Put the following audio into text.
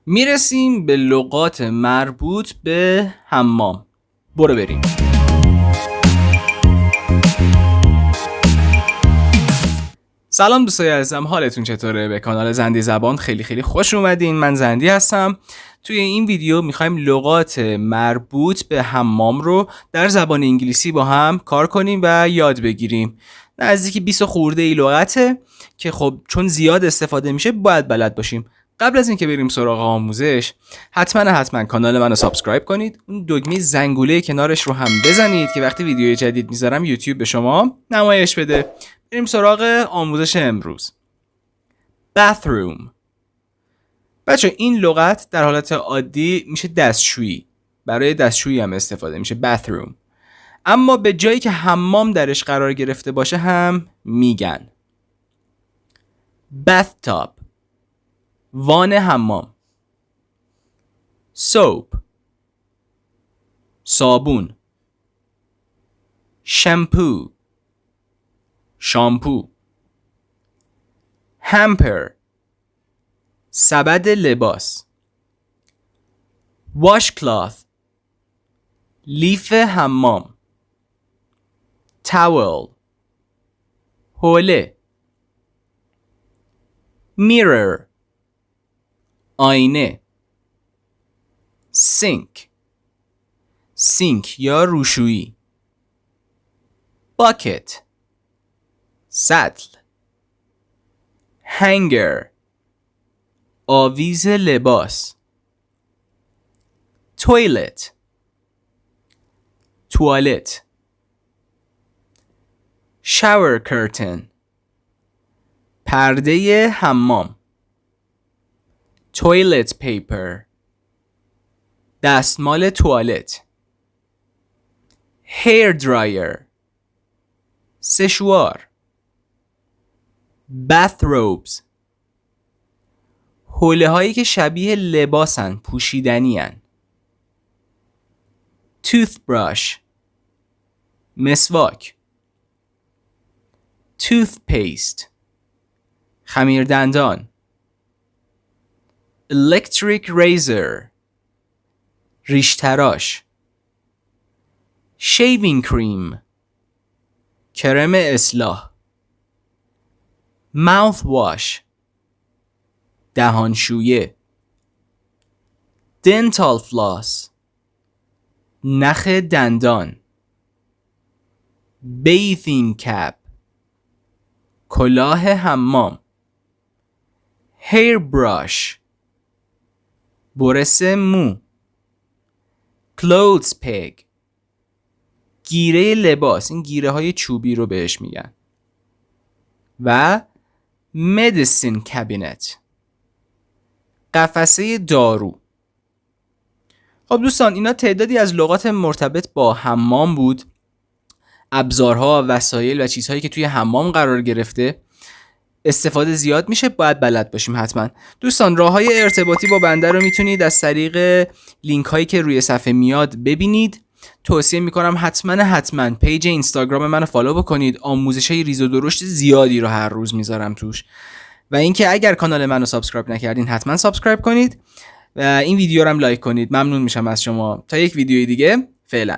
میرسیم به لغات مربوط به حمام. برو بریم. سلام دوستای عزیزم، حالتون چطوره؟ به کانال زندی زبان خیلی خوش اومدین. من زندی هستم. توی این ویدیو میخوایم لغات مربوط به حمام رو در زبان انگلیسی با هم کار کنیم و یاد بگیریم. نزدیک 20 خورده ای لغته که خب چون زیاد استفاده میشه باید بلد باشیم. قبل از اینکه بریم سراغ آموزش حتما کانال منو سابسکرایب کنید. اون دکمه زنگوله کنارش رو هم بزنید که وقتی ویدیوی جدید میذارم یوتیوب به شما نمایش بده. بریم سراغ آموزش امروز. bathroom. بچه این لغت در حالت عادی میشه دستشویی. برای دستشویی هم استفاده میشه bathroom. اما به جایی که حمام درش قرار گرفته باشه هم میگن bathtub. وان حمام. soap. صابون. shampoo. شامپو. hamper. سبد لباس. washcloth. لیف حمام. towel. حوله. mirror. آینه. sink. سینک یا روشویی. bucket. سطل. hanger. آویز لباس. toilet. توالت. shower curtain. پرده حمام. toilet paper. دستمال توالت. hair dryer. سشوار. bathrobes. حوله هایی که شبیه لباسن، پوشیدنی هن. toothbrush. مسواک. toothpaste. خمیر دندان. electric razor. ریش تراش. shaving cream. کرم اصلاح. mouthwash. دهانشویه. dental floss. نخ دندان. bathing cap. کلاه حمام. hair brush. برس مو. clothes peg. گیره لباس، این گیره های چوبی رو بهش میگن. و medicine cabinet. قفسه دارو. خب دوستان، اینا تعدادی از لغات مرتبط با حمام بود. ابزارها، وسایل و چیزهایی که توی حمام قرار گرفته. استفاده زیاد میشه، باید بلد باشیم حتما. دوستان، راههای ارتباطی با بنده رو میتونید از طریق لینک هایی که روی صفحه میاد ببینید. توصیه میکنم حتما پیج اینستاگرام منو فالو بکنید. آموزشای ریز و درشت زیادی رو هر روز میذارم توش. و اینکه اگر کانال منو سابسکرایب نکردین حتما سابسکرایب کنید و این ویدیو رو هم لایک کنید. ممنون میشم از شما. تا یک ویدیوی دیگه، فعلا.